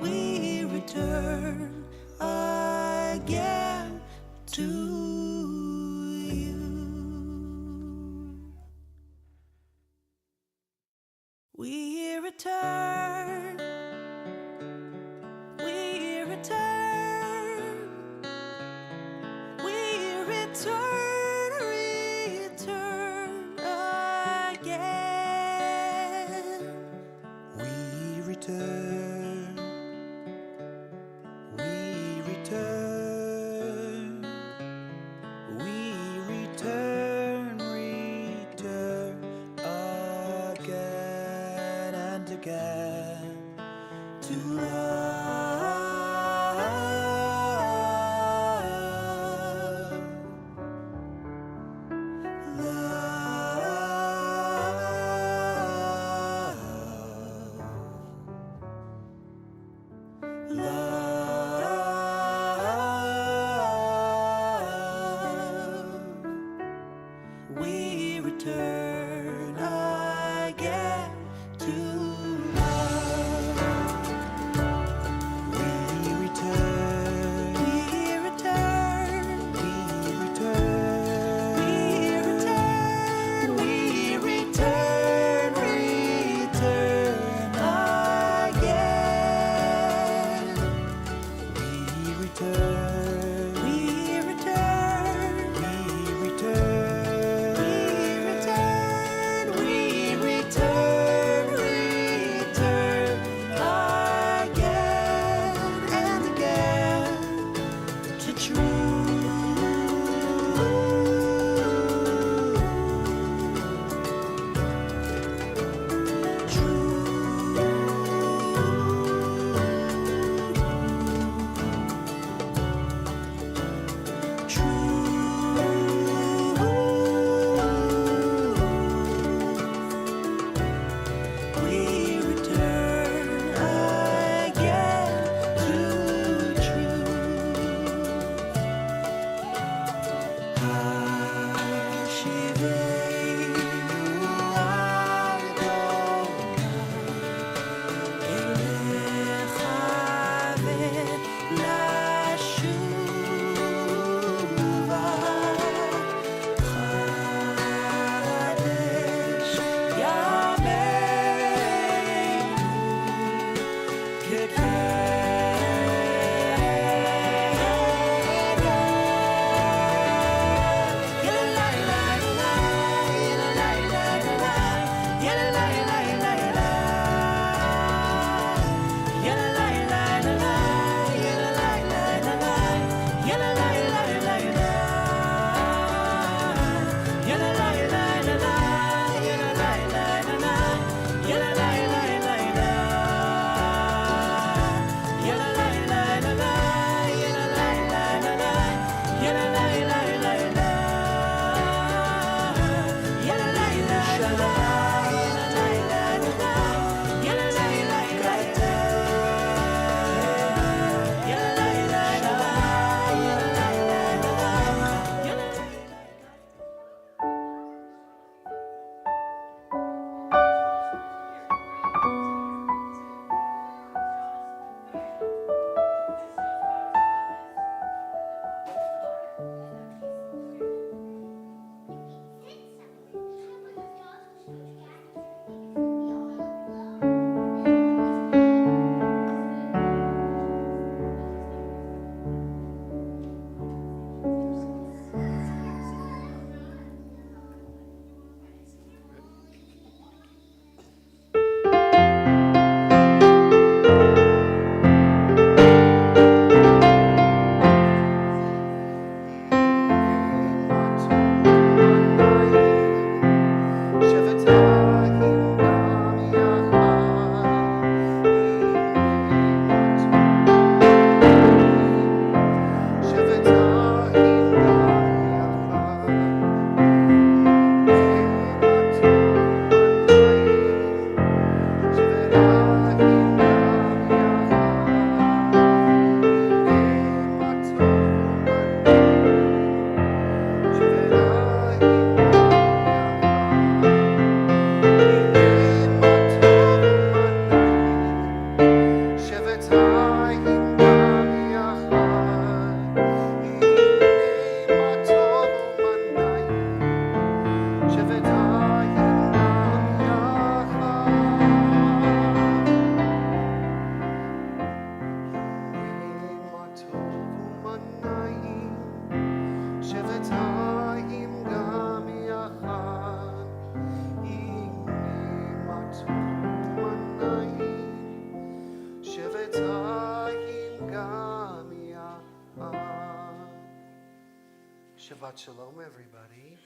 We return again to you. We return, we return, we return, return again. We return, we return, we return, return again and again to We return again to love. We return, We return, we return, we return, we return, return again. we return, We return, we return, we return, return again and again to We return again to truth. Hashivenu Adonai Elecha ve'lashuva Chadesh Yameinu Shabbat Shalom, everybody.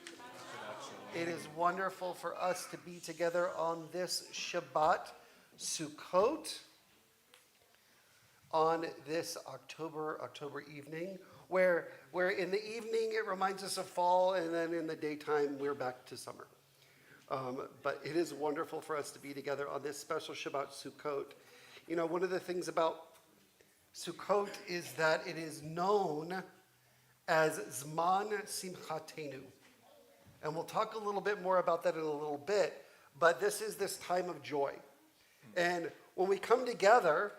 It is wonderful for us to be together on this Shabbat Sukkot, on this October evening, where in the evening it reminds us of fall, and then in the daytime we're back to summer. But it is wonderful for us to be together on this special Shabbat Sukkot. You know, one of the things about Sukkot is that it is known as Zman Simchatenu. And we'll talk a little bit more about that in a little bit, but this is this time of joy. And when we come together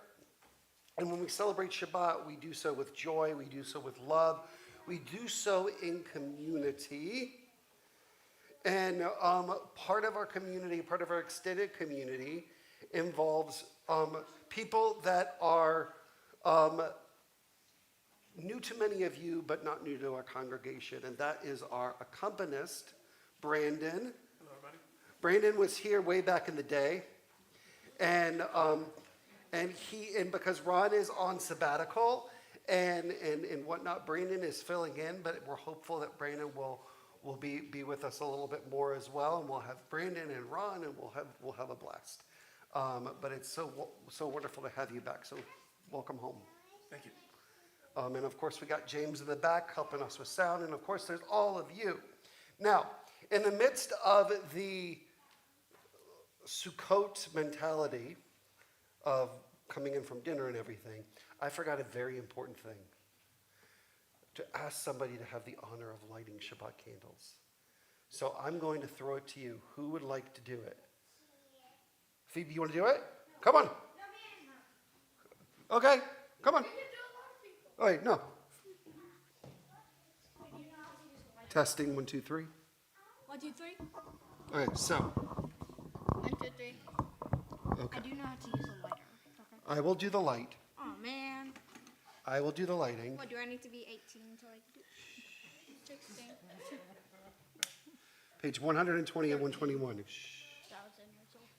and when we celebrate Shabbat, we do so with joy, we do so with love, we do so in community. And part of our community, part of our extended community involves people that are new to many of you, but not new to our congregation, and that is our accompanist, Brandon. Hello, everybody. Brandon was here way back in the day, and because Ron is on sabbatical and whatnot, Brandon is filling in, but we're hopeful that Brandon will be with us a little bit more as well, and we'll have Brandon and Ron, and we'll have a blast. But it's so wonderful to have you back. So welcome home. Thank you. And of course, we got James in the back helping us with sound. And of course, there's all of you. Now, in the midst of the Sukkot mentality of coming in from dinner and everything, I forgot a very important thing. To ask somebody to have the honor of lighting Shabbat candles. So I'm going to throw it to you. Who would like to do it? Phoebe, you want to do it? Come on. Okay, come on. Oh, wait, no. Testing, 1, 2, 3. 1, 2, 3. All right, so. 1, 2, 3. Okay. I do know how to use a lighter. Okay. I will do the light. Oh man. I will do the lighting. What do I need to be 18 to like do? 16. Page 120 and 121. Shh. 1,000 years old.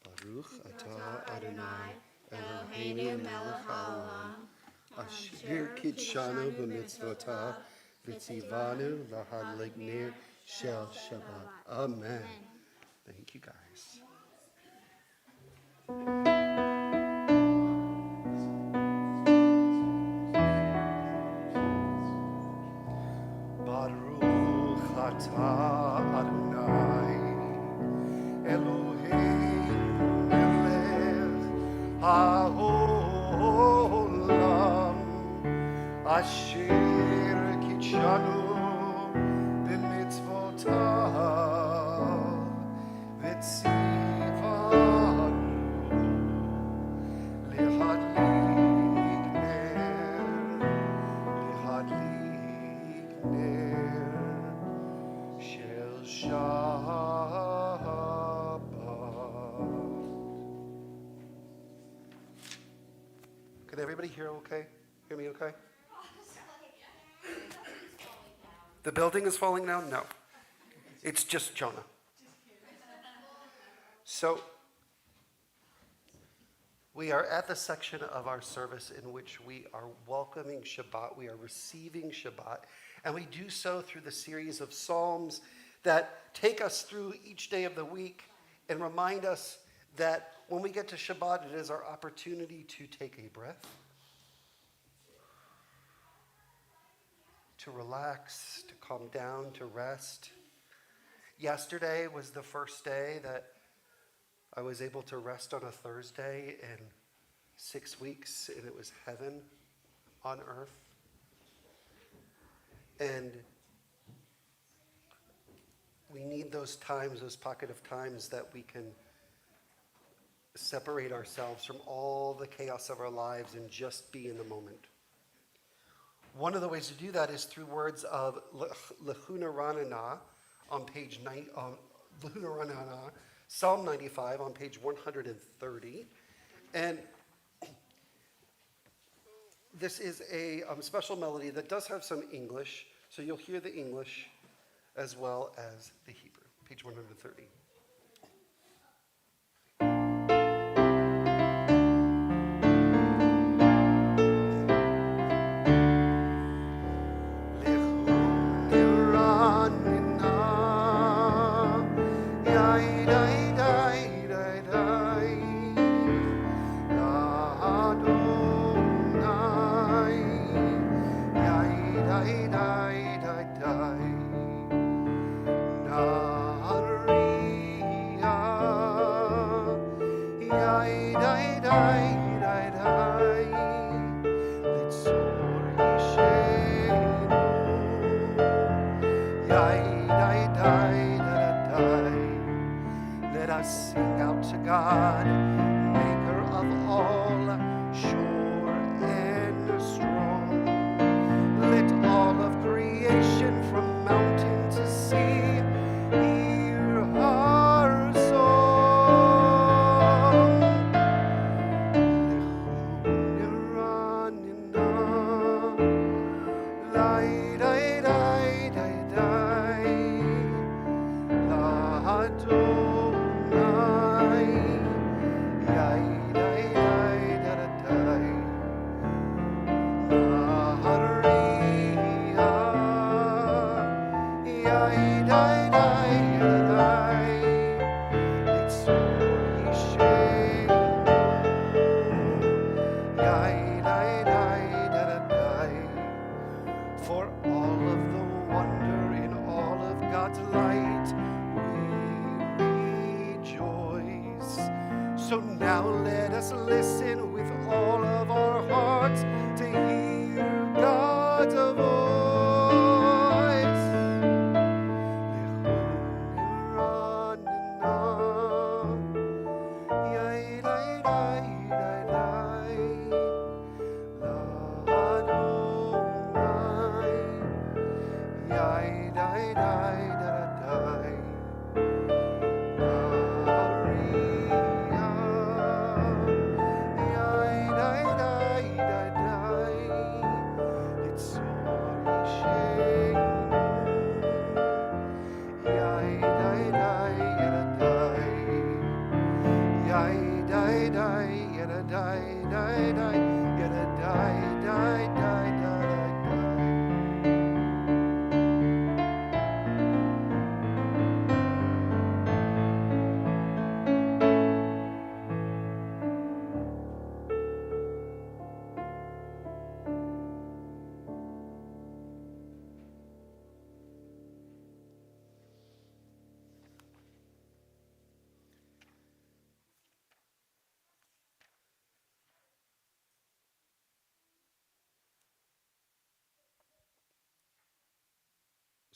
Baruch atah Adonai, Eloheinu Eloheinu melech haolam, asher kitshanu b'mitzvotah v'tzivanu lahadlik ner shel Shabbat. Amen. Thank you, guys. Baruch atah Adonai Eloheinu melech haolam asher kitshanu b'mitzvotav v'tzivanu lehadlik ner shel Shabbat. Can everybody hear okay? Hear me okay? The building is falling down? No. It's just Jonah. So, we are at the section of our service in which we are welcoming Shabbat, we are receiving Shabbat, and we do so through the series of Psalms that take us through each day of the week and remind us that when we get to Shabbat, it is our opportunity to take a breath, to relax, to calm down, to rest. Yesterday was the first day that I was able to rest on a Thursday in 6 weeks, and it was heaven on earth. And We need those times, those pocket of times that we can separate ourselves from all the chaos of our lives and just be in the moment. One of the ways to do that is through words of Lehuna Ranana on page 9, Lehuna Ranana, Psalm 95 on page 130. And this is a special melody that does have some English, so you'll hear the English as well as the Hebrew. Page 130. Let us sing out to God, maker of all, sure and strong. Let all of creation from mountain to sea hear our song. For all of the wonder in all of God's light, we rejoice. So now let us listen with all of our hearts to hear God's voice.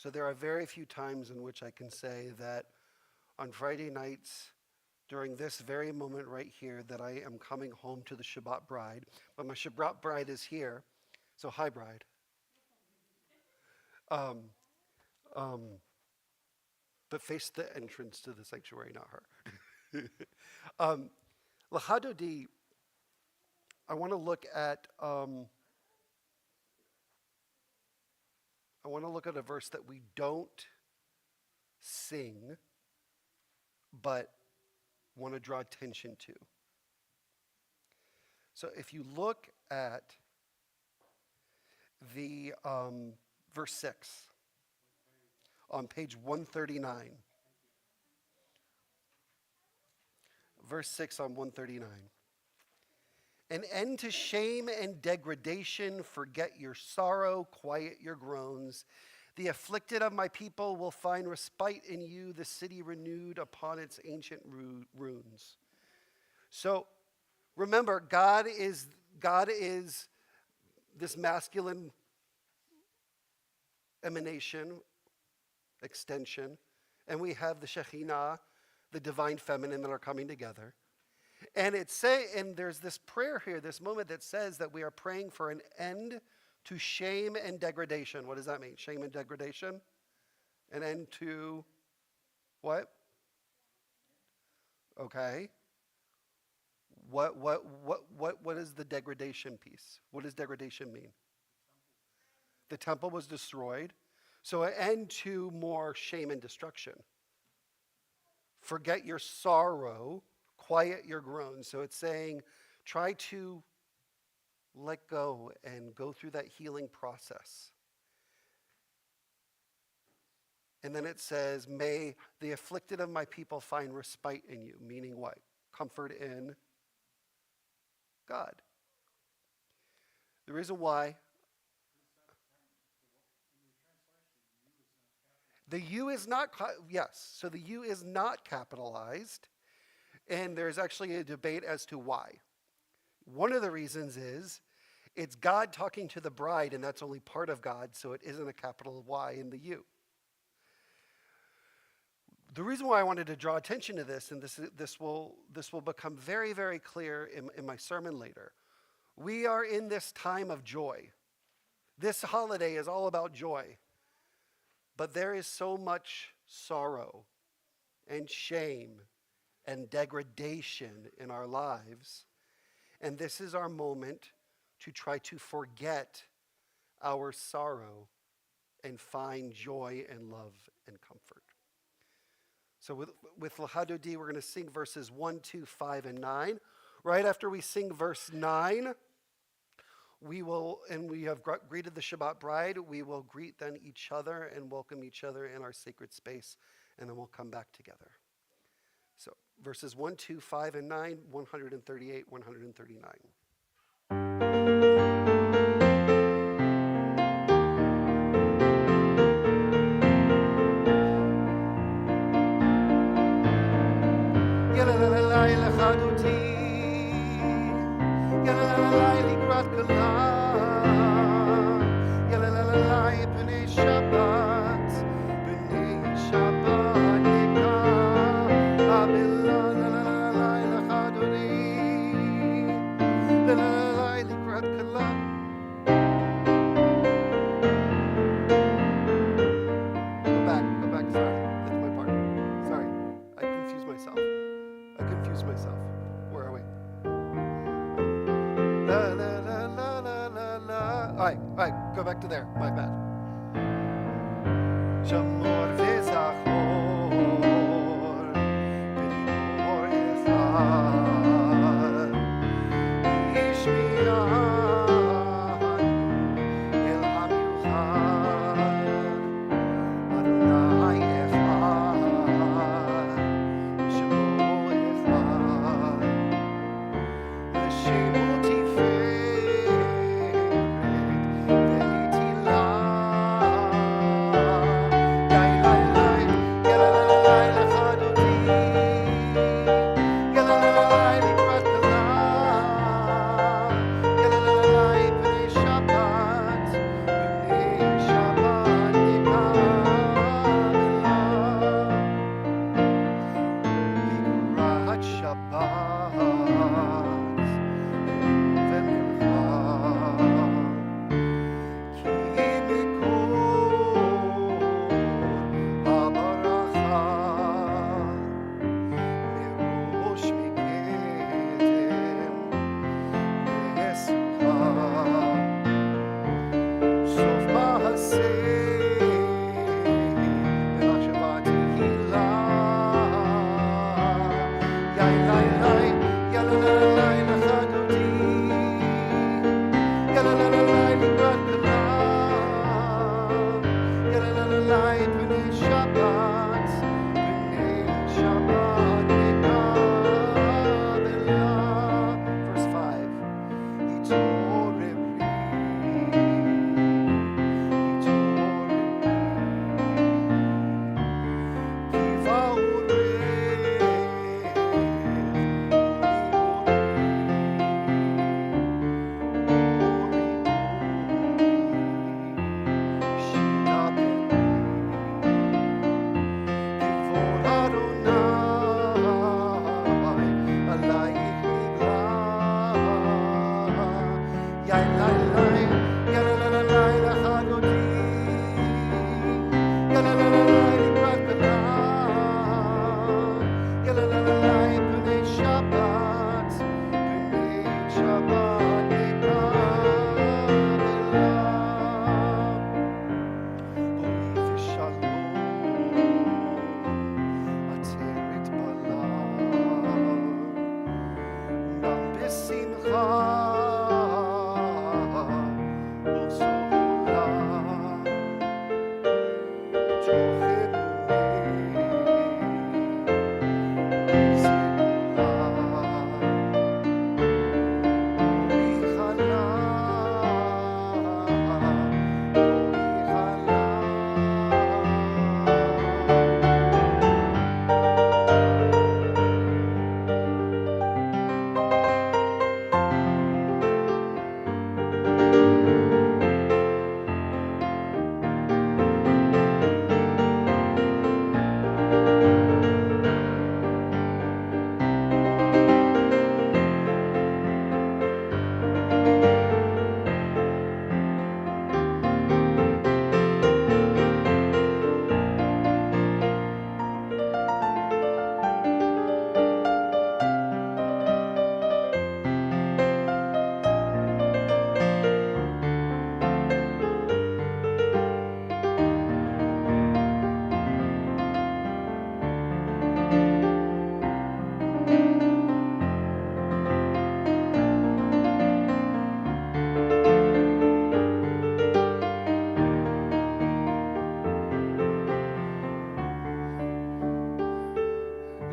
So there are very few times in which I can say that on Friday nights, during this very moment right here, that I am coming home to the Shabbat bride. But my Shabbat bride is here, so hi, bride. Um, um, but face the entrance to the sanctuary, not her. Lahadodi, I want to look at a verse that we don't sing, but want to draw attention to. So if you look at the verse 6 on page 139, verse 6 on 139. An end to shame and degradation, forget your sorrow, quiet your groans. The afflicted of my people will find respite in you, the city renewed upon its ancient ruins. So remember, God is this masculine emanation, extension, and we have the Shekhinah, the divine feminine, that are coming together. And there's this prayer here, this moment that says that we are praying for an end to shame and degradation. What does that mean? Shame and degradation? An end to what? Okay. What is the degradation piece? What does degradation mean? The temple was destroyed. So an end to more shame and destruction. Forget your sorrow, quiet your groans. So it's saying, try to let go and go through that healing process. And then it says, may the afflicted of my people find respite in you. Meaning what? Comfort in God. The reason why the U is not, yes, so the U is not capitalized, and there's actually a debate as to why. One of the reasons is it's God talking to the bride, and that's only part of God, so it isn't a capital Y in the U. The reason why I wanted to draw attention to this, and this will become very, very clear in my sermon later. We are in this time of joy. This holiday is all about joy. But there is so much sorrow and shame and degradation in our lives. And this is our moment to try to forget our sorrow and find joy and love and comfort. So with Lahadodi, we're going to sing verses 1, 2, 5, and 9. Right after we sing verse 9, we have greeted the Shabbat bride. We will greet then each other and welcome each other in our sacred space, and then we'll come back together. So verses 1, 2, 5, and 9, 138, 139. All right, go back to there. My bad. Shamor v'zachor b'dibor echad yishmi'anu el hamiuchad Adonai echad Shemo echad L'shemo tiferet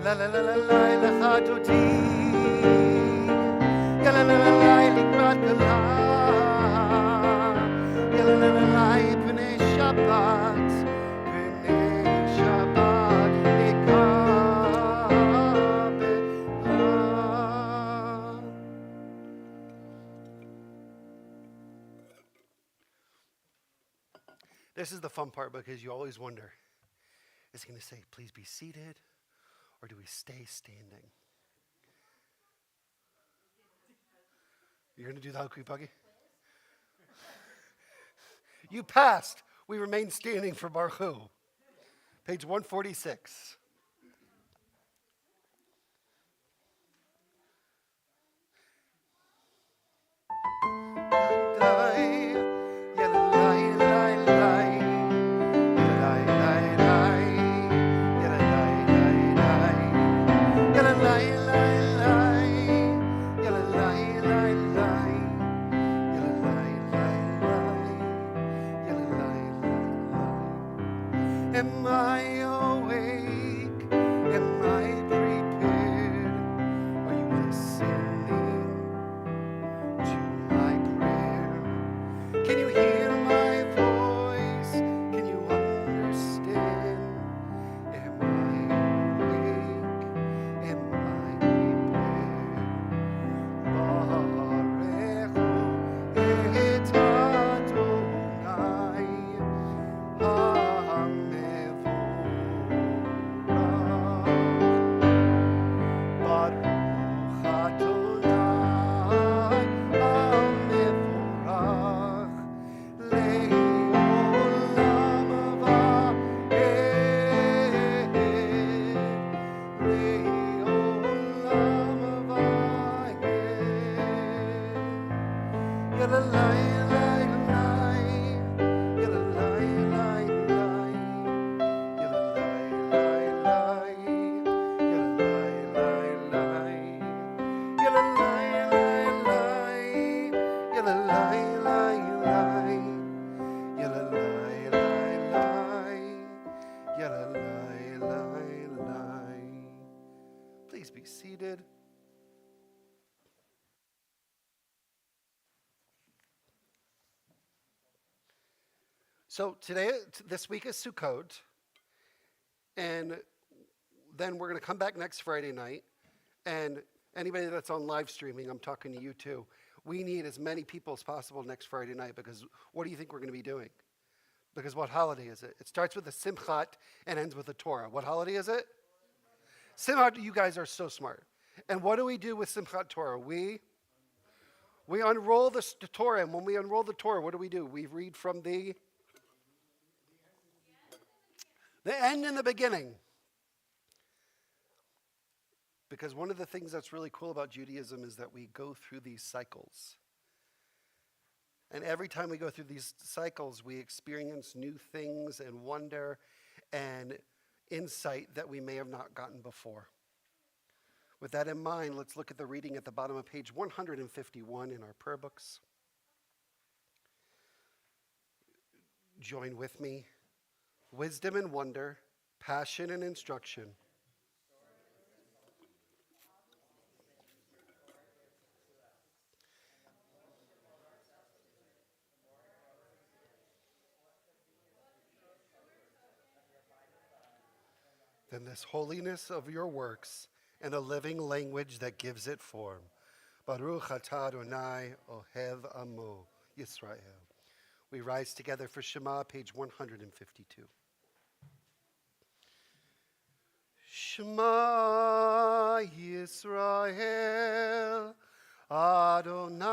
La la la la la la doti. Ya la la la la likrat kala. Ya la la la la pnei Shabbat. Pnei Shabbat ekabeha. This is the fun part because you always wonder, is he going to say, please be seated? Or do we stay standing? You're going to do the hokey pokey? You passed. We remain standing for Baruch Hu. Page 146. Am I awake? Am I prepared? Are you listening to my prayer? Can you hear my voice? Can you understand? Am I awake? Am I prepared? Baruch et Adonai. Please be seated. So this week is Sukkot, and then we're going to come back next Friday night. And anybody that's on live streaming, I'm talking to you too. We need as many people as possible next Friday night because what do you think we're going to be doing? Because what holiday is it? It starts with a Simchat and ends with a Torah. What holiday is it? Simchat, you guys are so smart. And what do we do with Simchat Torah? We unroll the Torah, and when we unroll the Torah, what do? We read from the end and the beginning. Because one of the things that's really cool about Judaism is that we go through these cycles. And every time we go through these cycles, we experience new things and wonder and insight that we may have not gotten before. With that in mind, let's look at the reading at the bottom of page 151 in our prayer books. Join with me. wisdom and wonder, passion and instruction. Then this holiness of your works and a living language that gives it form. Baruch atah Adonai ohev amo Yisrael. We rise together for Shema, page 152. Shema Yisrael, Adonai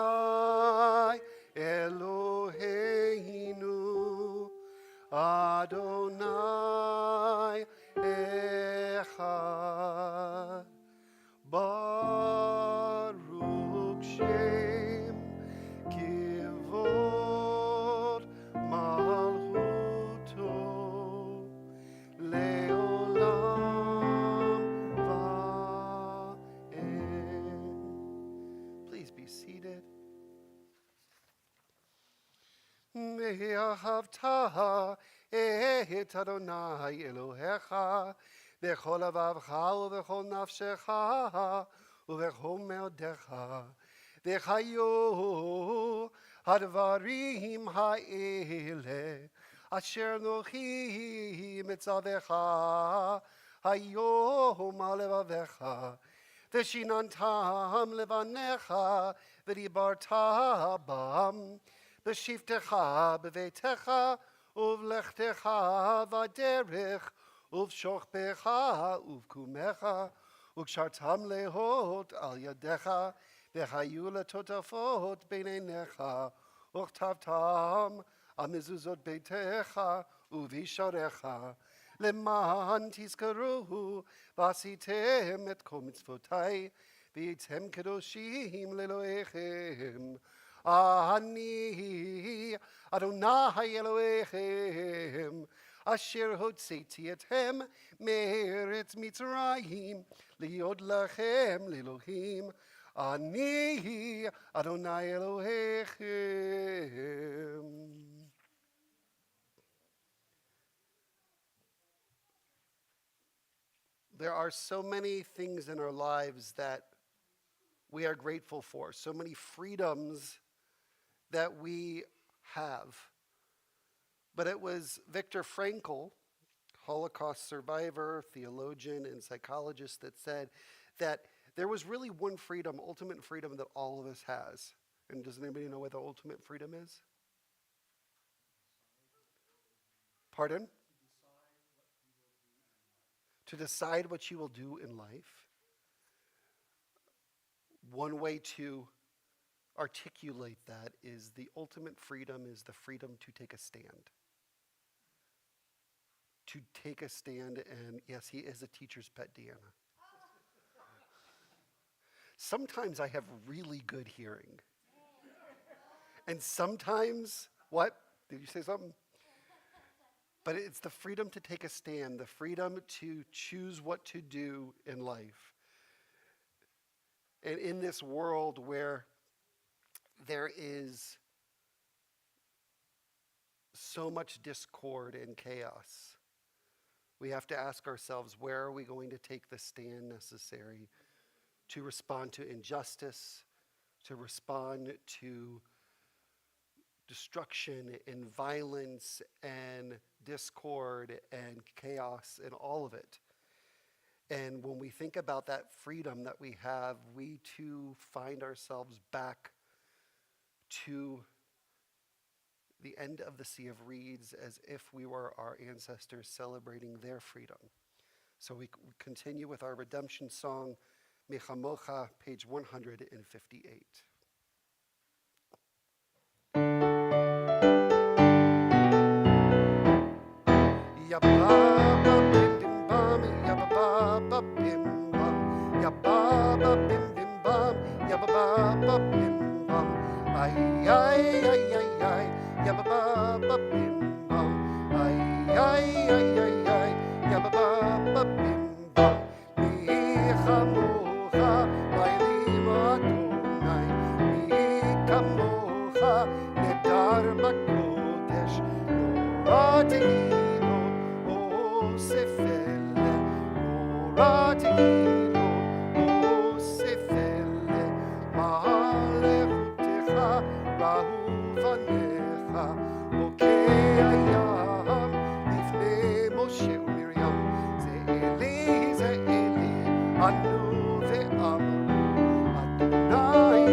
Eloheinu, Adonai Echad. Baruch Shem Kivod Malchuto Leolam Va'ed. Please be seated. Me'ahavta et Adonai Elohecha b'chol avavcha u'b'chol nafshecha u'b'chol me'odecha v'chayu hadvarim ha'ele asher nochi mitzavecha hayom alevavecha v'shinantam levanecha v'dibarta bam b'shivtecha b'veitecha uvlechtecha v'derech uvshochbecha uvkumecha ukshartam lehot al yadecha v'chayu letotafot b'neinecha uchtavtam amizuzot beitecha uvisharecha leman tizkaruhu v'asitem et kol mitzvotai v'yitem kedoshim leloechem Ani Adonai Elohechem Asher hotzeti etchem me'eretz Mitzrayim liod lachem lelohim Ani Adonai Elohechem. There are so many things in our lives that we are grateful for, so many freedoms that we have. But it was Viktor Frankl, Holocaust survivor, theologian, and psychologist, that said that there was really one freedom, ultimate freedom, that all of us has. And does anybody know what the ultimate freedom is? Pardon? To decide what you will do in life. One way to articulate that is the ultimate freedom is the freedom to take a stand. To take a stand, and yes, he is a teacher's pet, Deanna. Sometimes I have really good hearing. And sometimes, what? Did you say something? But it's the freedom to take a stand, the freedom to choose what to do in life. And in this world where there is so much discord and chaos, we have to ask ourselves, where are we going to take the stand necessary to respond to injustice, to respond to destruction and violence and discord and chaos and all of it. And when we think about that freedom that we have, we too find ourselves back to the end of the Sea of Reeds as if we were our ancestors celebrating their freedom. So we continue with our redemption song, Mechamocha, page 158. Yabba bim bim bam, yabba bim bam, yabba bim bim bam, yabba bim bam, ay ay ay ay ay, yabba bim bam, ay ay ay ay ay, yabba bim bam, michamocha, laylim Adonai, mikamocha, nedar bakodesh, norati. sefele, ora tehilo, o sefele, ma'alehutecha, rahu vanecha, bokei hayam, lifnei Moshe uMiriam, ze Eli, anu ve'amru, Adonai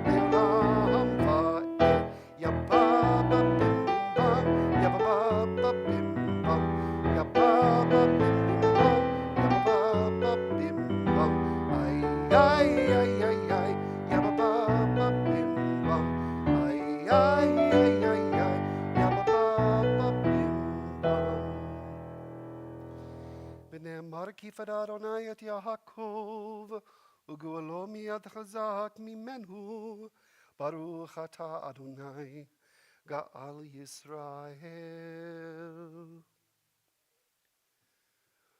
le'olam va'ed, yababa bim bam, yababa bim bam, yababa bim bam, yababa bim bam, ay ay ay ay ay, yababa bim bam, ay ay ay ay ay, yababa bim bam. ונאמר כי פדה אדוני את יעקב, וגואלו מיד חזק ממנו, ברוך אתה אדוני, גאל ישראל.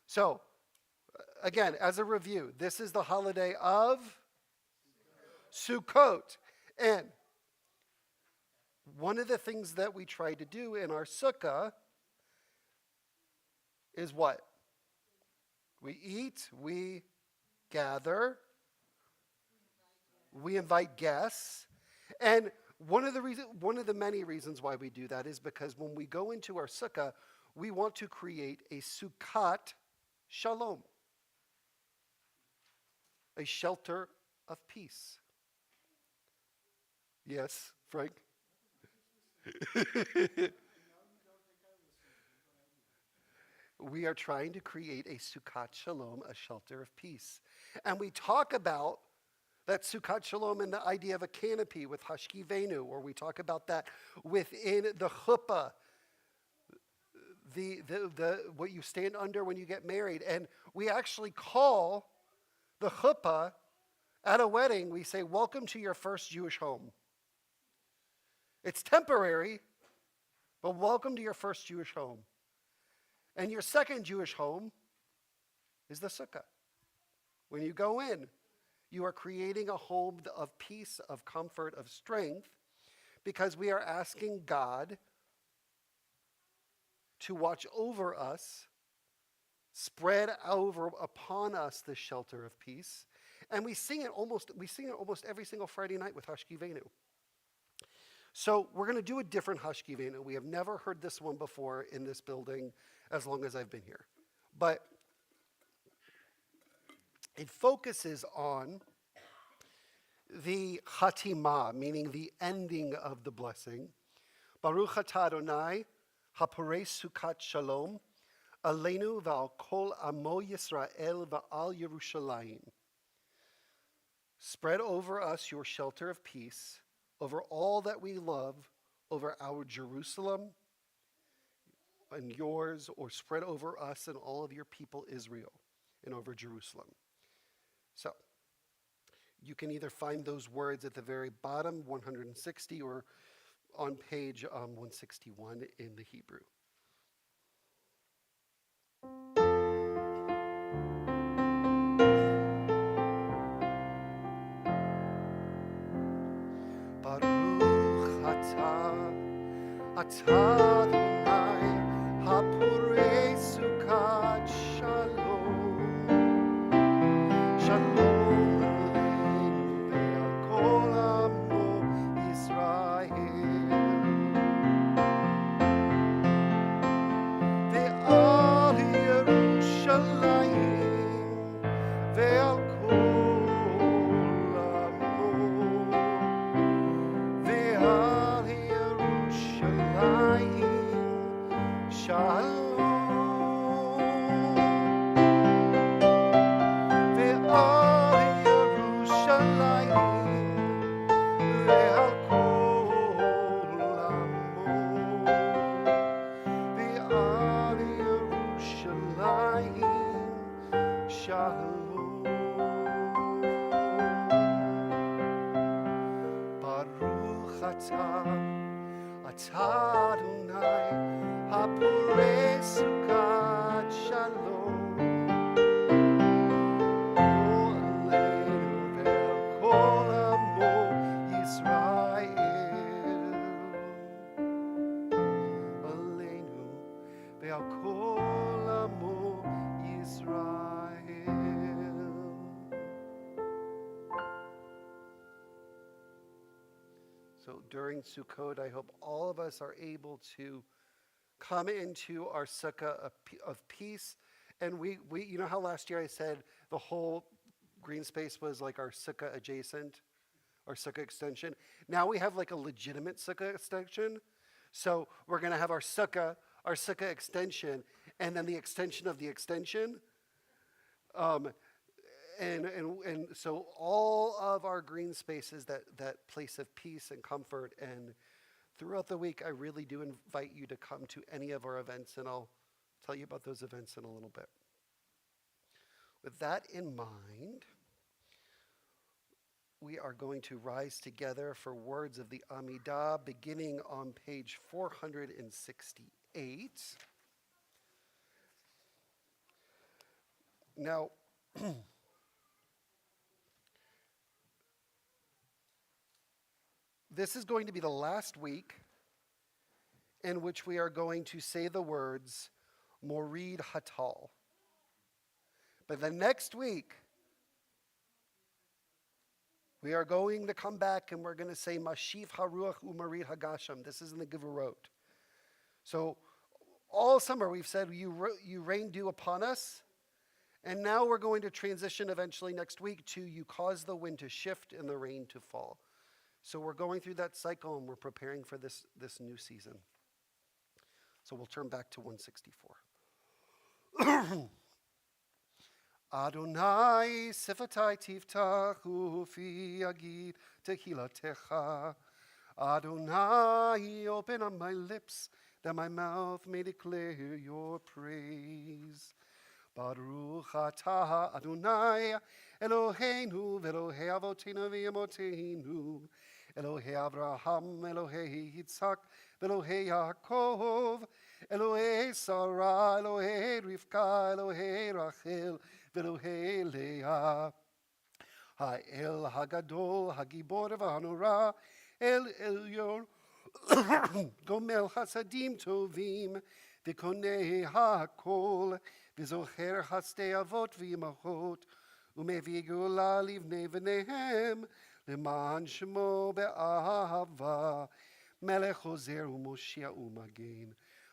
So, again, as a review, this is the holiday of Sukkot. And one of the things that we try to do in our sukkah is what? We eat, we gather, we invite guests. And one of the many reasons why we do that is because when we go into our sukkah, we want to create a sukkot shalom, a shelter of peace. Yes, Frank? We are trying to create a Sukkot Shalom, a shelter of peace. And we talk about that Sukkot Shalom and the idea of a canopy with Hashkivenu, or we talk about that within the chuppah, the what you stand under when you get married. And we actually call the chuppah at a wedding, we say, welcome to your first Jewish home. It's temporary, but welcome to your first Jewish home. And your second Jewish home is the sukkah. When you go in, you are creating a home of peace, of comfort, of strength, because we are asking God to watch over us, spread over upon us the shelter of peace. And we sing it almost every single Friday night with Hashkivenu. So we're going to do a different Hashkivenu. We have never heard this one before in this building as long as I've been here. But it focuses on the Chatimah, meaning the ending of the blessing. Baruch atah Adonai, haporei Sukkot Shalom, aleinu v'al kol amo Yisrael v'al Yerushalayim. Spread over us your shelter of peace, over all that we love, over our Jerusalem and yours, or spread over us and all of your people Israel and over Jerusalem. So, you can either find those words at the very bottom, 160, or on page 161 in the Hebrew. Baruch atah Adonai haporei Sukkot Shalom, Shalom aleinu ve'al kol amo Yisrael, ve'al Yerushalayim ve'al kol amo, ve'al Yerushalayim Shalom. Baruch atah Adonai haporei Sukkot Shalom, aleinu ve'al kol amo Yisrael, aleinu ve'al kol during Sukkot. I hope all of us are able to come into our sukkah of peace. And we, you know how last year I said the whole green space was like our sukkah adjacent, our sukkah extension? Now we have like a legitimate sukkah extension. So we're going to have our sukkah extension, and then the extension of the extension. And so all of our green spaces, that place of peace and comfort. And throughout the week, I really do invite you to come to any of our events, and I'll tell you about those events in a little bit. With that in mind, we are going to rise together for words of the Amidah, beginning on page 468. Now, this is going to be the last week in which we are going to say the words Morid Hatal. But the next week, we are going to come back and we're going to say Mashif Haruach Umarid Hagasham. This is in the Givorot. So all summer we've said you rain dew upon us. And now we're going to transition eventually next week to you cause the wind to shift and the rain to fall. So we're going through that cycle and we're preparing for this new season. So we'll turn back to 164. Adonai sifatai tiftach ufi yagid tehilatecha. Adonai, open up my lips that my mouth may declare your praise. Baruch atah Adonai Eloheinu v'Elohei avoteinu v'emoteinu Elohei Avraham, Elohei Yitzhak, Elohei Yaakov, Elohei Sarah, Elohei Rivka, Elohei Rachel, Elohei Leah. Ha'el Hagadol, Hagibor v'Hanora, El Elyon, Gomel Hasadim Tovim, V'konei Ha'kol, V'zocher Hasdei Avot v'Imachot, U'mevii Geula livnei v'nehem, למען שמו באהבה, מלך עוזר ומושיע ומגן.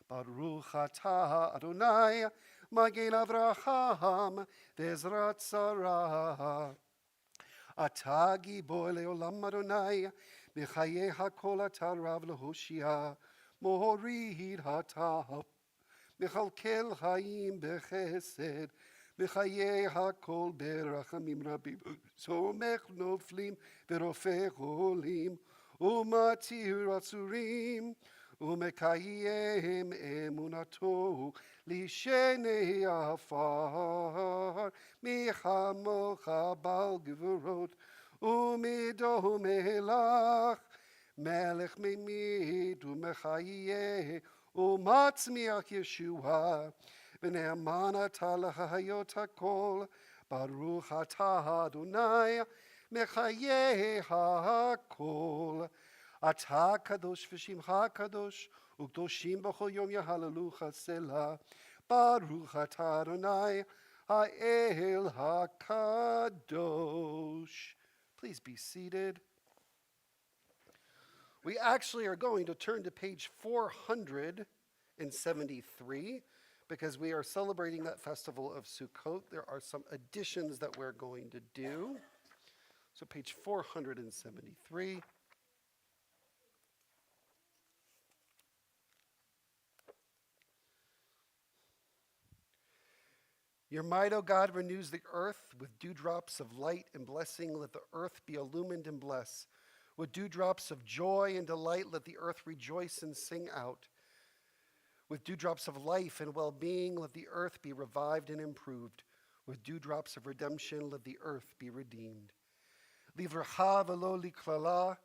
ברוך אתה אדוני, מגן אברהם ועזרת שרה. אתה גיבור לעולם אדוני, בחיי הכל אתה רב להושיע, מוריד אתה, מכלכל חיים בחסד, בחיי הכל ברחמים רבים, סומך נופלים ורופא חולים, ומתיר עצורים, ומקיים אמונתו לשני עפר, מי כמוך בעל גבורות, ומידו מלך, מלך ממית ומחיה, ומצמיח ישועה. ונאמן אתה להחיות הכל, ברוך אתה אדוני, מחיה הכל. אתה קדוש ושמך קדוש, וקדושים בכל יום יהללוך סלה. ברוך אתה אדוני, האל הקדוש. Please be seated. We actually are going to turn to page 473. Because we are celebrating that festival of Sukkot. There are some additions that we're going to do. So page 473. Your might, O God, renews the earth with dewdrops of light and blessing. Let the earth be illumined and bless. With dewdrops of joy and delight, let the earth rejoice and sing out. With dewdrops of life and well-being, let the earth be revived and improved. With dewdrops of redemption, let the earth be redeemed. Livracha velo liklala,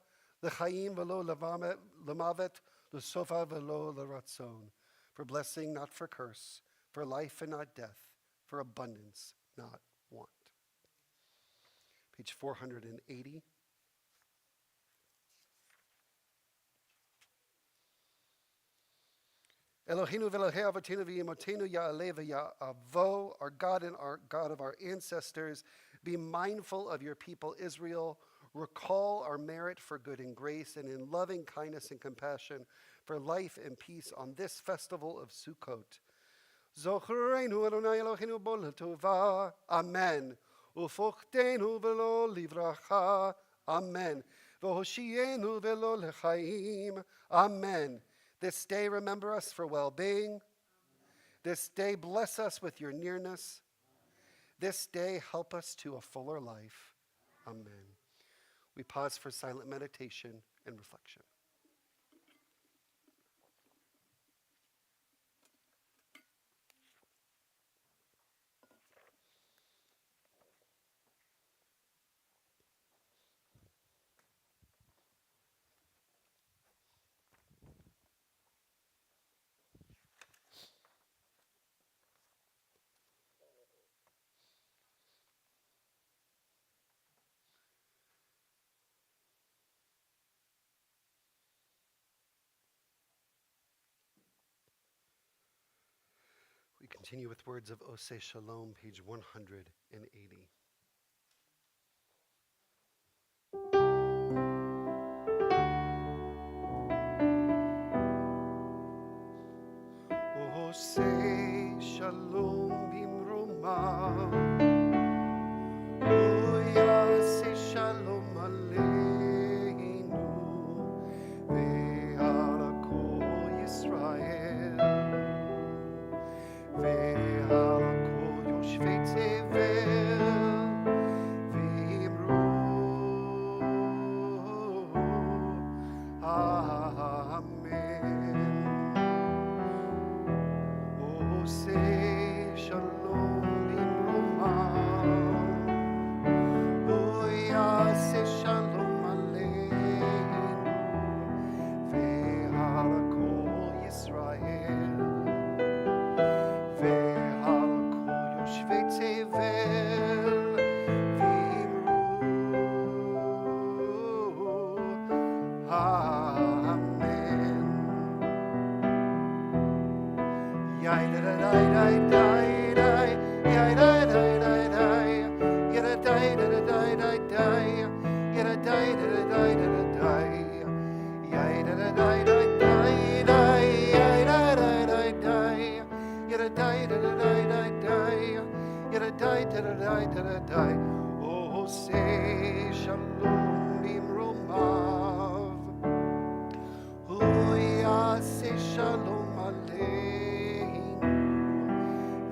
lechaim velo lemavet, lesofa velo leratzon. For blessing, not for curse, for life and not death, for abundance, not want. Page 480. Eloheinu v'Elohei avotenu v'yimotenu ya'aleh v'ya'avo, our God and our God of our ancestors, be mindful of your people Israel, recall our merit for good and grace, and in loving kindness and compassion for life and peace on this festival of Sukkot. Zochereinu Adonai Eloheinu bo l'tova. Amen. Ufochtenu velo livracha. Amen. V'hoshienu velo lechaim. Amen. This day remember us for well-being. This day bless us with your nearness. This day help us to a fuller life. Amen. We pause for silent meditation and reflection. We continue with words of Oseh Shalom, page 180. Oseh Shalom bimromav, Oyaseh Shalom aleinu, ve'al kol Yisrael, ve'al kol yoshvei tevel, ve'imru Amen. Oseh Shalom bimromav, Oyaseh Shalom aleinu, ve'al kol Yisrael, ve'al kol yoshvei tevel, ve'imru Amen. Yai da da dai dai dai dai, yai da dai dai dai, yada dai da da dai dai dai, yada dai da da dai da da dai, yai da da dai dai dai dai, yai da dai dai dai, yada dai da da dai dai dai, yada dai da da dai da da dai. Oseh Shalom bimromav, Oyaseh Shalom aleinu,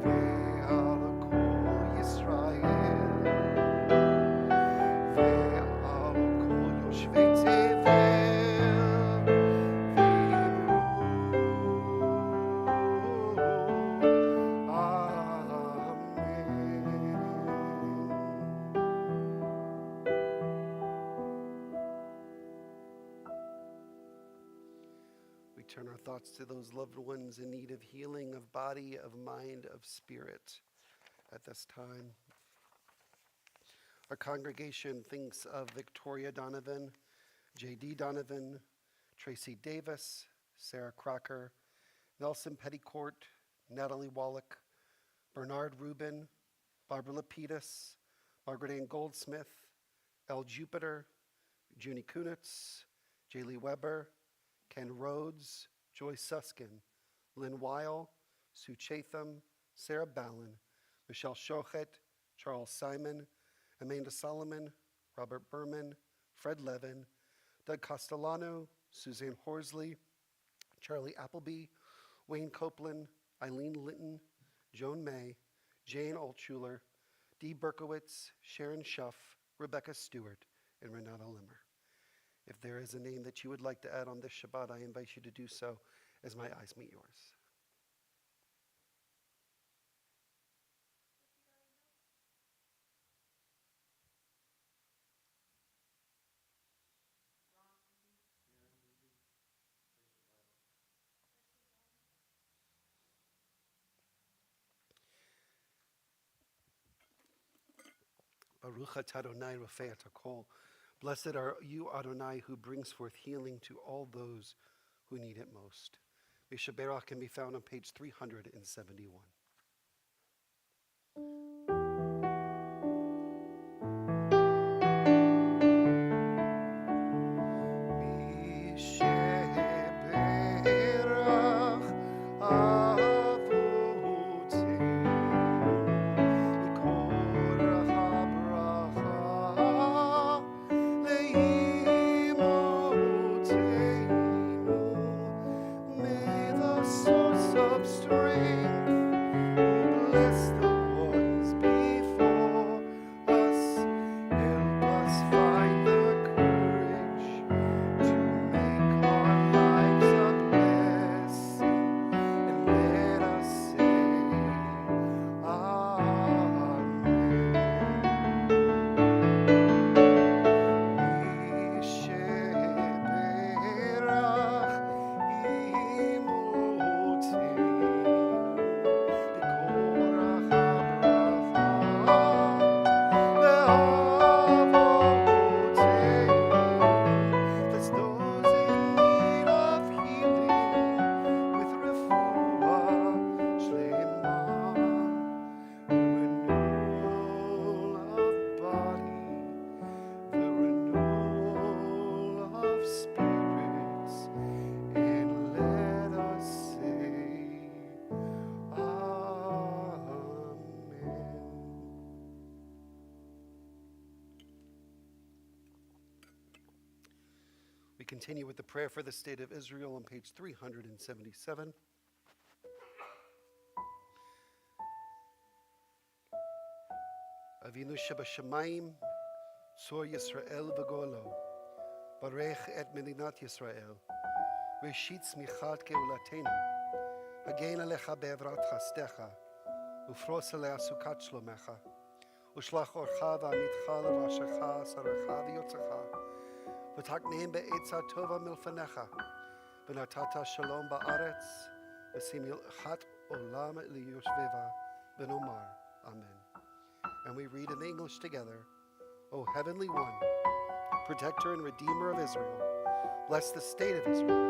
ve'al kol Yisrael, ve'al kol yoshvei tevel, ve'imru We turn our thoughts to those loved ones in need of healing of body, of mind, of spirit at this time. Our congregation thinks of Victoria Donovan, J.D. Donovan, Tracy Davis, Sarah Crocker, Nelson Petticourt, Natalie Wallach, Bernard Rubin, Barbara Lapidus, Margaret Ann Goldsmith, L. Jupiter, Junie Kunitz, Jaylee Weber, Ken Rhodes, Joyce Suskin, Lynn Weil, Sue Chatham, Sarah Ballin, Michelle Shochet, Charles Simon, Amanda Solomon, Robert Berman, Fred Levin, Doug Castellano, Suzanne Horsley, Charlie Appleby, Wayne Copeland, Eileen Linton, Joan May, Jane Altschuler, Dee Berkowitz, Sharon Schuff, Rebecca Stewart, and Renata Limmer. If there is a name that you would like to add on this Shabbat, I invite you to do so as my eyes meet yours. Baruch atah Adonai rofei et hakol. Blessed are you, Adonai, who brings forth healing to all those who need it most. Mishaberach can be found on page 371. continue with the prayer for the state of Israel on page 377. Avinu Shebashamayim, Tzor Yisrael v'golo, Barech et Medinat Yisrael, Reshit Smichat Geulatenu, Hagen Alecha be'evrat chastecha, Ufros alea Sukkot Shlomecha, Ushlach orcha v'amitcha l'rashecha sarecha v'yotzecha, V'takneim be'etza tova milfanecha, V'natata shalom ba'aretz, V'sim yilchat olam liyoshveva, V'nomar. Amen. And we read in the English together, O Heavenly One, Protector and Redeemer of Israel, bless the state of Israel.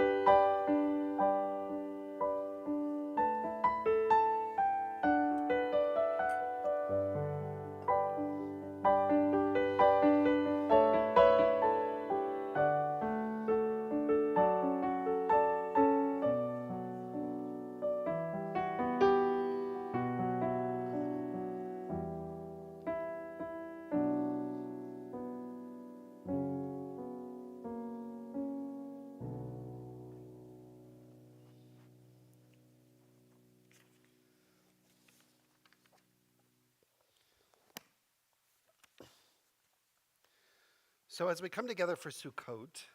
So as we come together for Sukkot,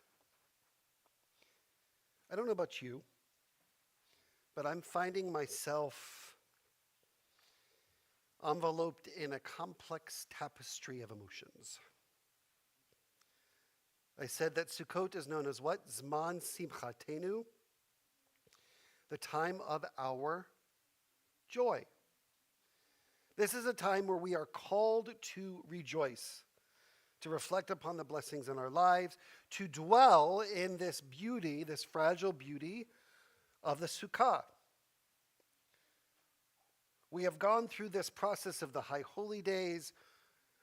I don't know about you, but I'm finding myself enveloped in a complex tapestry of emotions. I said that Sukkot is known as what? Zman Simchatenu, the time of our joy. This is a time where we are called to rejoice, to reflect upon the blessings in our lives, to dwell in this beauty, this fragile beauty of the Sukkah. We have gone through this process of the High Holy Days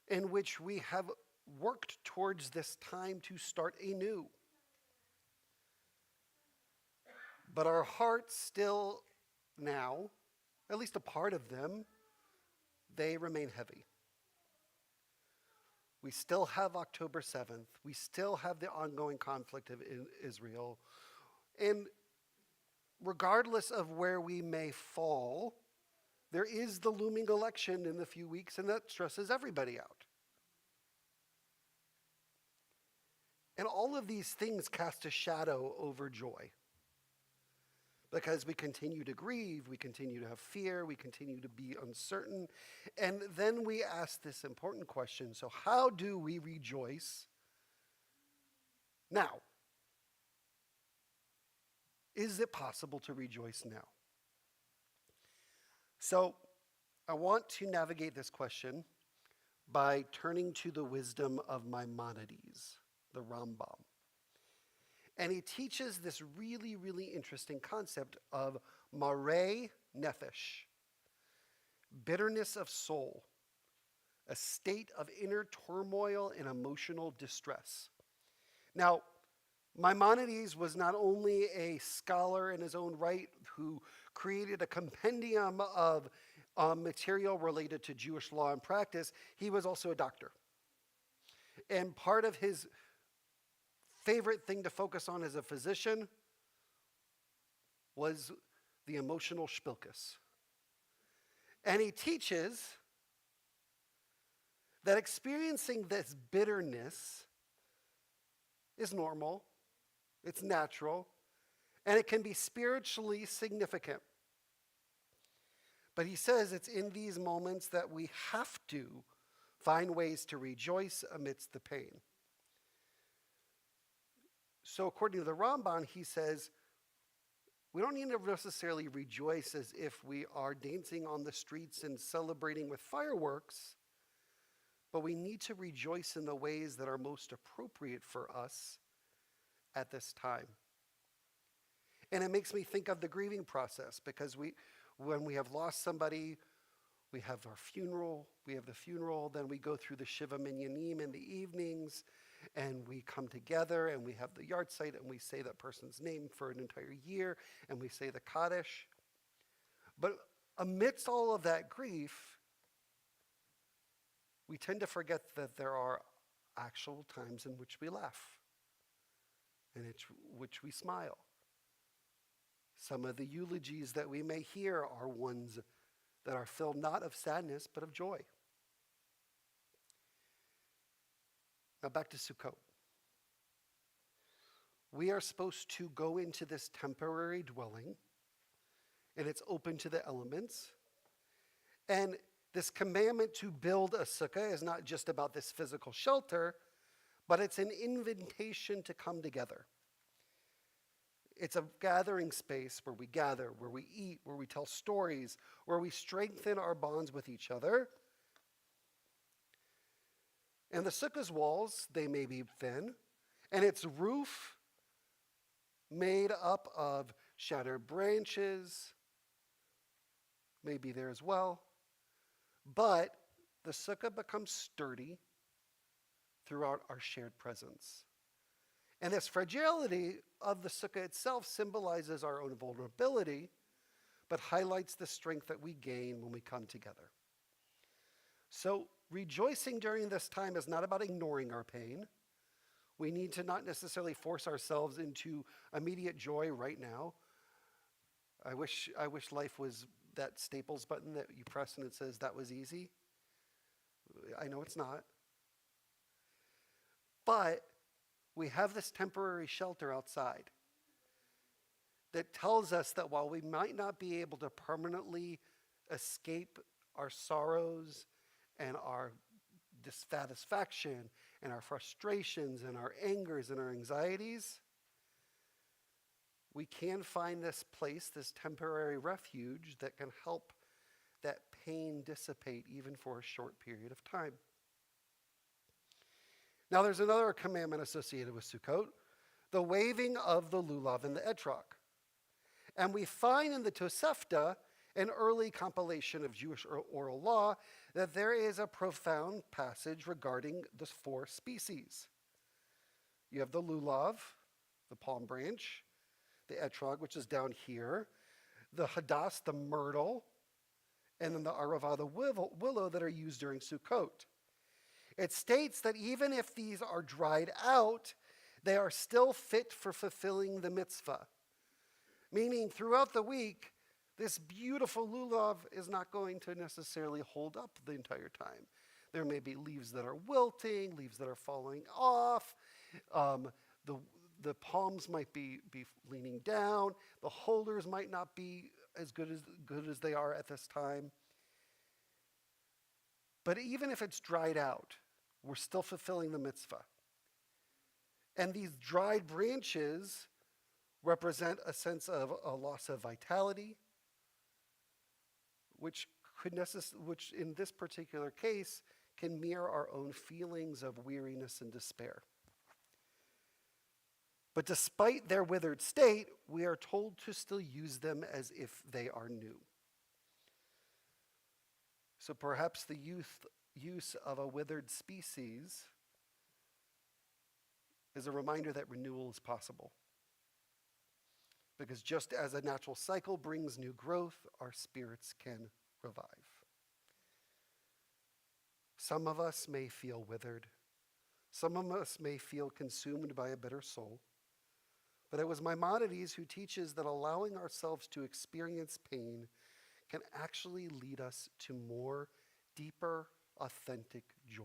in which we have worked towards this time to start anew. But our hearts still now, at least a part of them, they remain heavy. We still have October 7th. We still have the ongoing conflict of Israel. And regardless of where we may fall, there is the looming election in a few weeks, and that stresses everybody out. And all of these things cast a shadow over joy. Because we continue to grieve, we continue to have fear, we continue to be uncertain. And then we ask this important question, so how do we rejoice now? Is it possible to rejoice now? So I want to navigate this question by turning to the wisdom of Maimonides, the Rambam. And he teaches this really, really interesting concept of marei nefesh, bitterness of soul, a state of inner turmoil and emotional distress. Now, Maimonides was not only a scholar in his own right who created a compendium of material related to Jewish law and practice, he was also a doctor. And part of his favorite thing to focus on as a physician was the emotional shpilkus. And he teaches that experiencing this bitterness is normal, it's natural, and it can be spiritually significant. But he says it's in these moments that we have to find ways to rejoice amidst the pain. So according to the Ramban, he says, we don't need to necessarily rejoice as if we are dancing on the streets and celebrating with fireworks, but we need to rejoice in the ways that are most appropriate for us at this time. And it makes me think of the grieving process, because when we have lost somebody, we have our funeral, then we go through the Shiva Minyanim in the evenings, and we come together and we have the yahrzeit and we say that person's name for an entire year and we say the Kaddish. But amidst all of that grief, we tend to forget that there are actual times in which we laugh. in which we smile. Some of the eulogies that we may hear are ones that are filled not of sadness, but of joy. Now back to Sukkot. We are supposed to go into this temporary dwelling, and it's open to the elements. And this commandment to build a sukkah is not just about this physical shelter, but it's an invitation to come together. It's a gathering space where we gather, where we eat, where we tell stories, where we strengthen our bonds with each other. And the sukkah's walls, they may be thin, and its roof made up of shattered branches may be there as well. But the sukkah becomes sturdy throughout our shared presence. And this fragility of the sukkah itself symbolizes our own vulnerability, but highlights the strength that we gain when we come together. So rejoicing during this time is not about ignoring our pain. We need to not necessarily force ourselves into immediate joy right now. I wish life was that Staples button that you press and it says that was easy. I know it's not. But we have this temporary shelter outside that tells us that while we might not be able to permanently escape our sorrows and our dissatisfaction and our frustrations and our angers and our anxieties, we can find this place, this temporary refuge that can help that pain dissipate even for a short period of time. Now there's another commandment associated with Sukkot, the waving of the lulav and the etrog. And we find in the Tosefta, an early compilation of Jewish oral law, that there is a profound passage regarding the 4 species. You have the lulav, the palm branch, the etrog, which is down here, the hadass, the myrtle, and then the arava, the willow that are used during Sukkot. It states that even if these are dried out, they are still fit for fulfilling the mitzvah. Meaning throughout the week, this beautiful lulav is not going to necessarily hold up the entire time. There may be leaves that are wilting, leaves that are falling off. The palms might be leaning down. The holders might not be as good as they are at this time. But even if it's dried out, we're still fulfilling the mitzvah. And these dried branches represent a sense of a loss of vitality, which in this particular case can mirror our own feelings of weariness and despair. But despite their withered state, we are told to still use them as if they are new. So perhaps the use of a withered species is a reminder that renewal is possible. Because just as a natural cycle brings new growth, our spirits can revive. Some of us may feel withered. Some of us may feel consumed by a bitter soul. But it was Maimonides who teaches that allowing ourselves to experience pain can actually lead us to more deeper, authentic joy.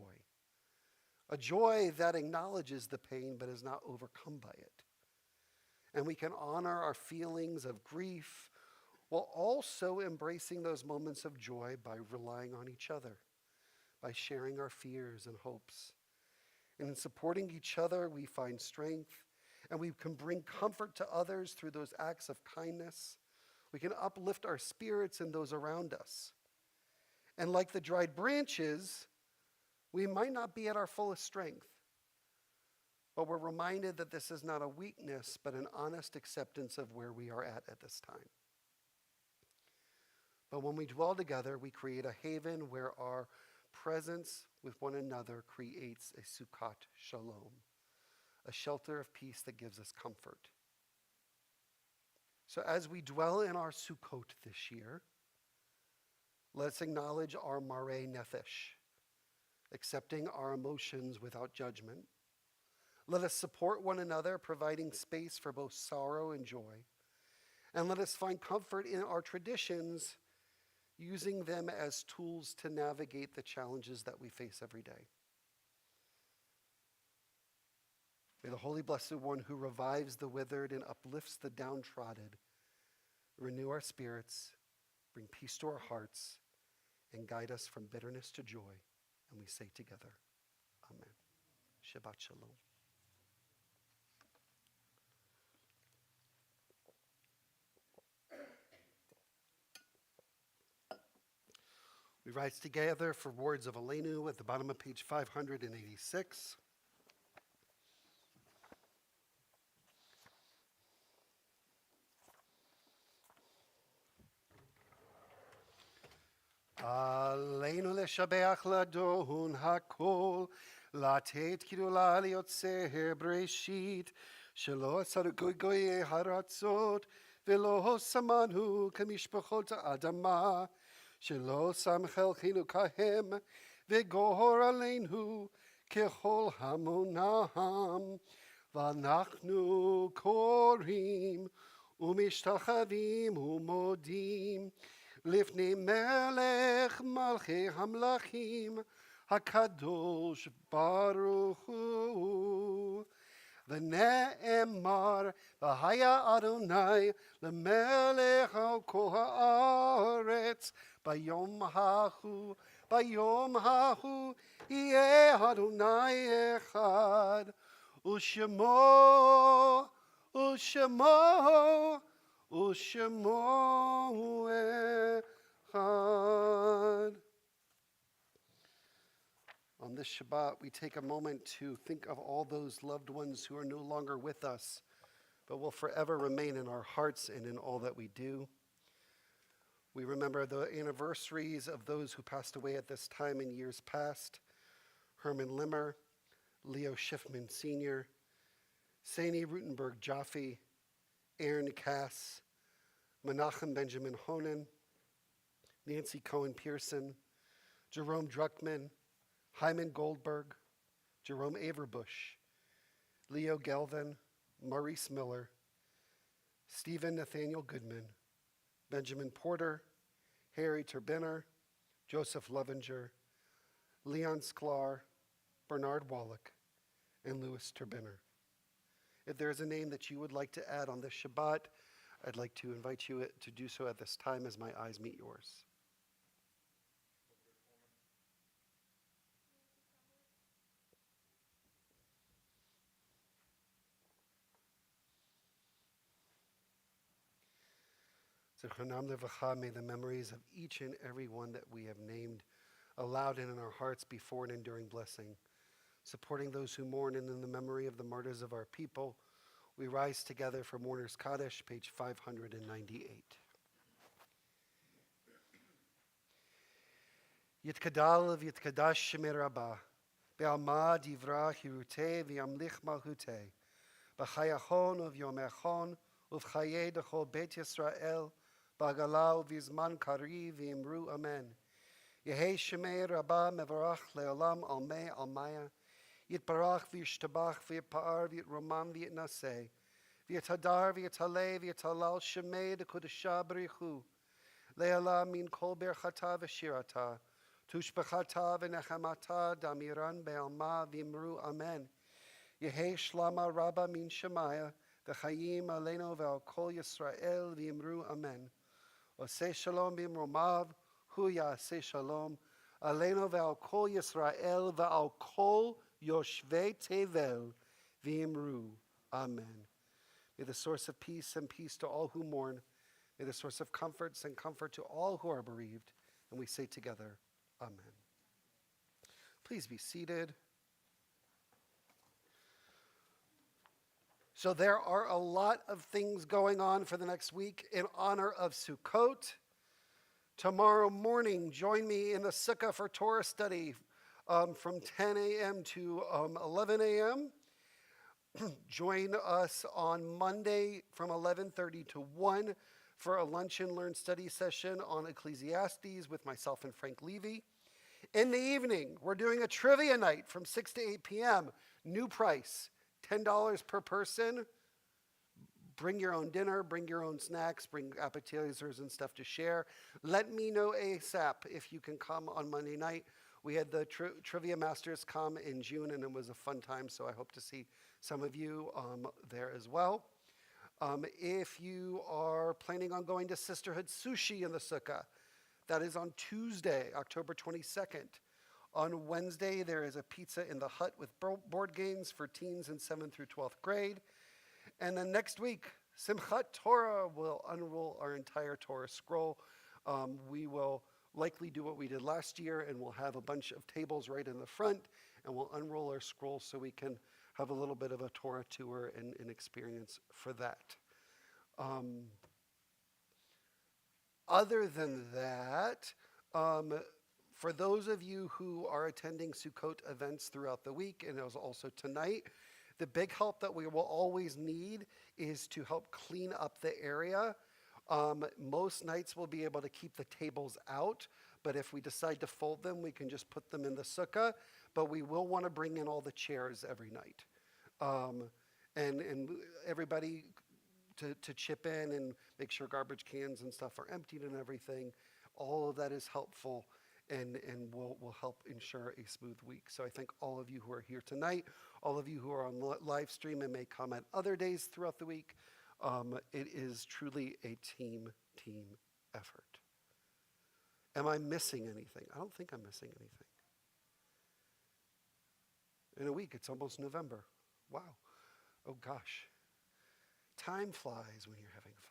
A joy that acknowledges the pain but is not overcome by it. And we can honor our feelings of grief while also embracing those moments of joy by relying on each other, by sharing our fears and hopes. And in supporting each other, we find strength, and we can bring comfort to others through those acts of kindness. We can uplift our spirits and those around us. And like the dried branches, we might not be at our fullest strength, but we're reminded that this is not a weakness, but an honest acceptance of where we are at this time. But when we dwell together, we create a haven where our presence with one another creates a Sukkot Shalom, a shelter of peace that gives us comfort. So as we dwell in our Sukkot this year, let's acknowledge our Marei Nefesh, accepting our emotions without judgment, Let us support one another, providing space for both sorrow and joy. And let us find comfort in our traditions, using them as tools to navigate the challenges that we face every day. May the Holy Blessed One who revives the withered and uplifts the downtrodden renew our spirits, bring peace to our hearts, and guide us from bitterness to joy. And we say together, Amen. Shabbat Shalom. We rise together for words of Aleinu at the bottom of page 586. Aleinu leshabeach ladon hakol, latet kidula liotzer breshit, shelo asar goye haratzot, velo samanu kamishpachot adama, shelo samchel chinu kahem, vegor aleinu kechol hamonam, vanachnu korim, umishtachavim umodim, לפני מלך מלכי המלכים, הקדוש ברוך הוא. ונאמר, והיה אדוני למלך על כל הארץ, ביום ההוא יהיה אדוני אחד, ושמו echad. On this Shabbat, we take a moment to think of all those loved ones who are no longer with us, but will forever remain in our hearts and in all that we do. We remember the anniversaries of those who passed away at this time in years past: Herman Limmer, Leo Schiffman Sr., Saini Rutenberg Jaffe, Aaron Cass, Menachem Benjamin Honan, Nancy Cohen Pearson, Jerome Druckmann, Hyman Goldberg, Jerome Averbush, Leo Gelvin, Maurice Miller, Stephen Nathaniel Goodman, Benjamin Porter, Harry Turbiner, Joseph Levenger, Leon Sklar, Bernard Wallach, and Louis Turbiner. If there is a name that you would like to add on this Shabbat, I'd like to invite you to do so at this time as my eyes meet yours. Zichronam Levacha, may the memories of each and every one that we have named aloud and in our hearts be for an enduring blessing. Supporting those who mourn and in the memory of the martyrs of our people, we rise together for Mourner's Kaddish, page 598. Yitkadal v'yitkadash shemei Rabbah, be'alma divra hirutei v'yamlich malchutei, b'chayachon uv'yomechon uv'chayei dechol Beit Yisrael, b'agala uv'yizman kari v'imru amen. Yehei shemei Rabbah mevarach le'olam almei almaya, Yitbarach v'yishtabach v'yipa'ar v'yitromam v'yitnaseh, v'yitadar v'yitaleh v'yitalal shemei d'kodesha b'richu, le'ala min kol berchata v'shirata, tushbachata v'nechamata damiran be'alma v'imru amen. Yehei shlama rabba min shemaya, v'chayim aleinu ve'al kol Yisrael v'imru amen. Oseh shalom b'imromav, hu ya'aseh shalom, aleinu ve'al kol Yisrael ve'al kol Yoshvei Tevel v'imru. Amen. May the source of peace and peace to all who mourn. May the source of comforts and comfort to all who are bereaved. And we say together, Amen. Please be seated. So there are a lot of things going on for the next week in honor of Sukkot. Tomorrow morning, join me in the Sukkah for Torah study from 10 a.m. to 11 a.m. Join us on Monday from 11:30 to 1 for a lunch and learn study session on Ecclesiastes with myself and Frank Levy. In the evening, we're doing a trivia night from 6 to 8 p.m. New price, $10 per person. Bring your own dinner, bring your own snacks, bring appetizers and stuff to share. Let me know ASAP if you can come on Monday night. We had the Trivia Masters come in June, and it was a fun time, so I hope to see some of you there as well. If you are planning on going to Sisterhood Sushi in the Sukkah, that is on Tuesday, October 22nd. On Wednesday, there is a pizza in the hut with board games for teens in 7th through 12th grade. And then next week, Simchat Torah will unroll our entire Torah scroll. We will likely do what we did last year, and we'll have a bunch of tables right in the front, and we'll unroll our scroll so we can have a little bit of a Torah tour and an experience for that. Other than that, for those of you who are attending Sukkot events throughout the week, and it was also tonight, the big help that we will always need is to help clean up the area. Most nights we'll be able to keep the tables out, but if we decide to fold them, we can just put them in the sukkah, but we will want to bring in all the chairs every night. And everybody to chip in and make sure garbage cans and stuff are emptied and everything. All of that is helpful and will help ensure a smooth week. So I thank all of you who are here tonight, all of you who are on live stream and may come at other days throughout the week. It is truly a team effort. Am I missing anything? I don't think I'm missing anything. In a week, it's almost November. Wow. Oh gosh. Time flies when you're having fun.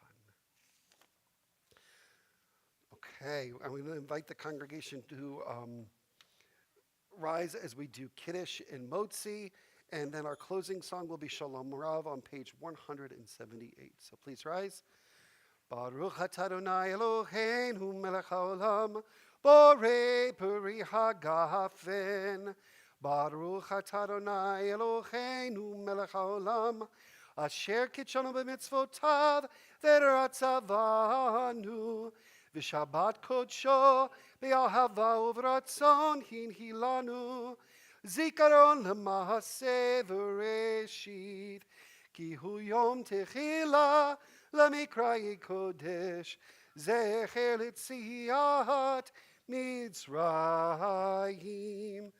Okay, I'm going to invite the congregation to rise as we do Kiddush and Motzi, and then our closing song will be Shalom Rav on page 178. So please rise. Baruch atah Adonai Eloheinu melech haolam, borei peri hagafen. Baruch atah Adonai Eloheinu melech haolam, asher kitshanu b'mitzvotav v'ratzavanu, v'shabbat kodsho b'ahava uvratzon hinhilanu, zikaron l'maaseh v'reshit, ki hu yom techila l'mikra kodesh, zecher l'tziat Mitzrayim,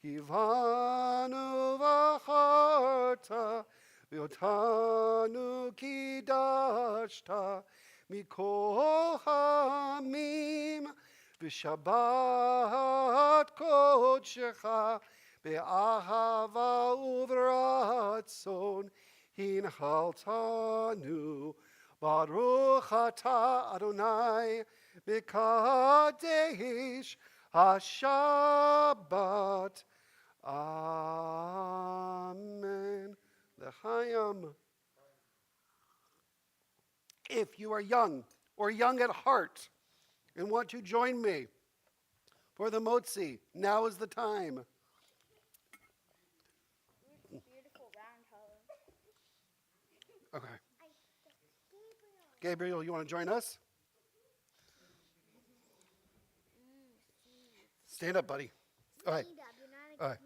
kivanu v'acharta V'otanu kidashta mikol hamim, v'shabbat kodshecha be'ahava uvratzon hinhaltanu. Baruch atah Adonai mekadesh haShabbat. Amen. L'chaim. If you are young or young at heart and want to join me for the Motzi, now is the time. Beautiful round hole. Okay. Gabriel, you want to join us? Stand up, buddy. All right. All right.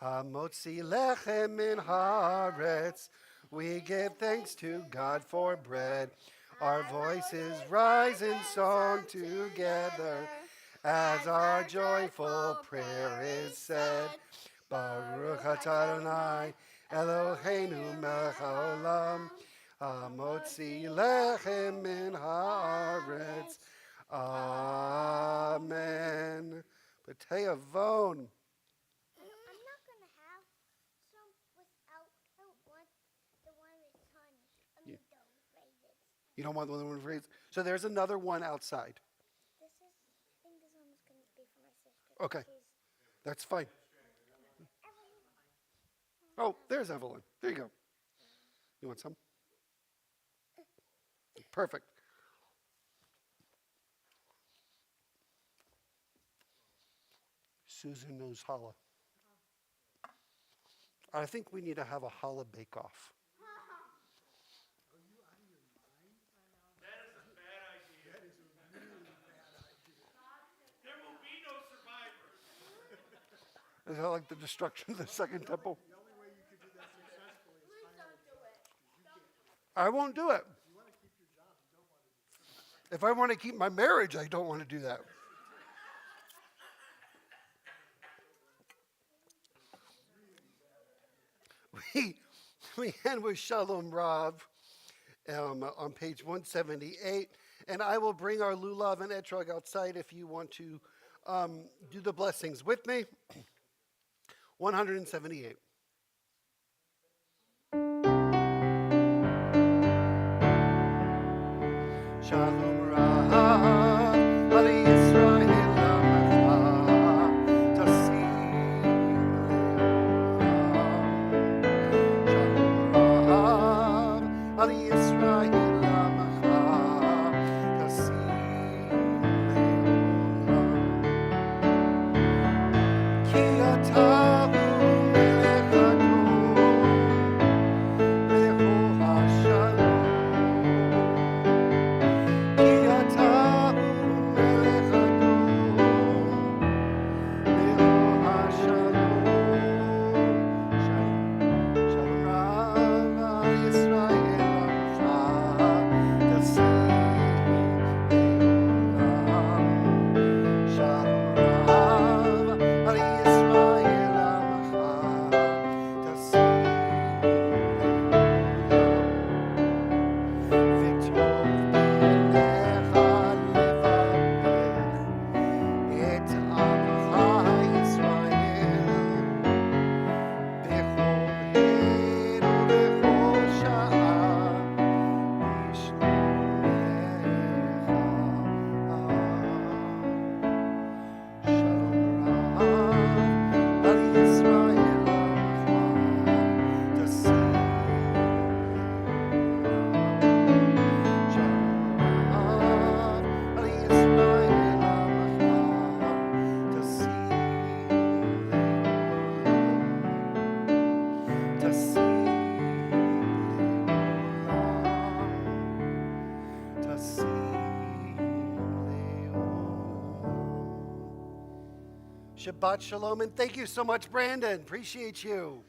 Hamotzi lechem min haaretz. We give thanks to God for bread. Our voices rise in song together as our joyful prayer is said. Baruch atah Adonai Eloheinu melech haolam. Hamotzi lechem min haaretz. Amen. B'tei avon. I'm not gonna have some without. I want the one with honey. I mean, don't raise it. You don't want the one with raisins? So there's another one outside. I think this one is gonna be for my sister. Okay. She's That's fine. Oh, there's Evelyn. There you go. You want some? Perfect. Susan knows challah. I think we need to have a challah bake-off. Is that like the destruction of the second temple? The only way you could do that successfully I won't do it. If I want to keep my marriage, I don't want to do that. We end with Shalom Rav on page 178. And I will bring our lulav and etrog outside if you want to do the blessings with me. 178. Shalom Rav, Al Yisrael Amacha, Tasim Leolam. Shalom Rav, Al Yisrael Amacha, Tasim Leolam. Ki atahu melech adon, leho hashalom. Ki atahu melech adon, leho hashalom. Shalom Rav al Yisrael Amacha, Tasim Leolam. Shalom Rav al Yisrael Amacha, Tasim Leolam. V'tov binecha levarech et amcha Yisrael bechol עת ובכל שעה בשלומך. Shalom Rav al Yisrael Amacha, Tasim Leolam. Shalom Rav al Yisrael Amacha, Tasim Leolam. Tasim Leolam. Tasim Leolam. Shabbat Shalom, and thank you so much, Brandon. Appreciate you.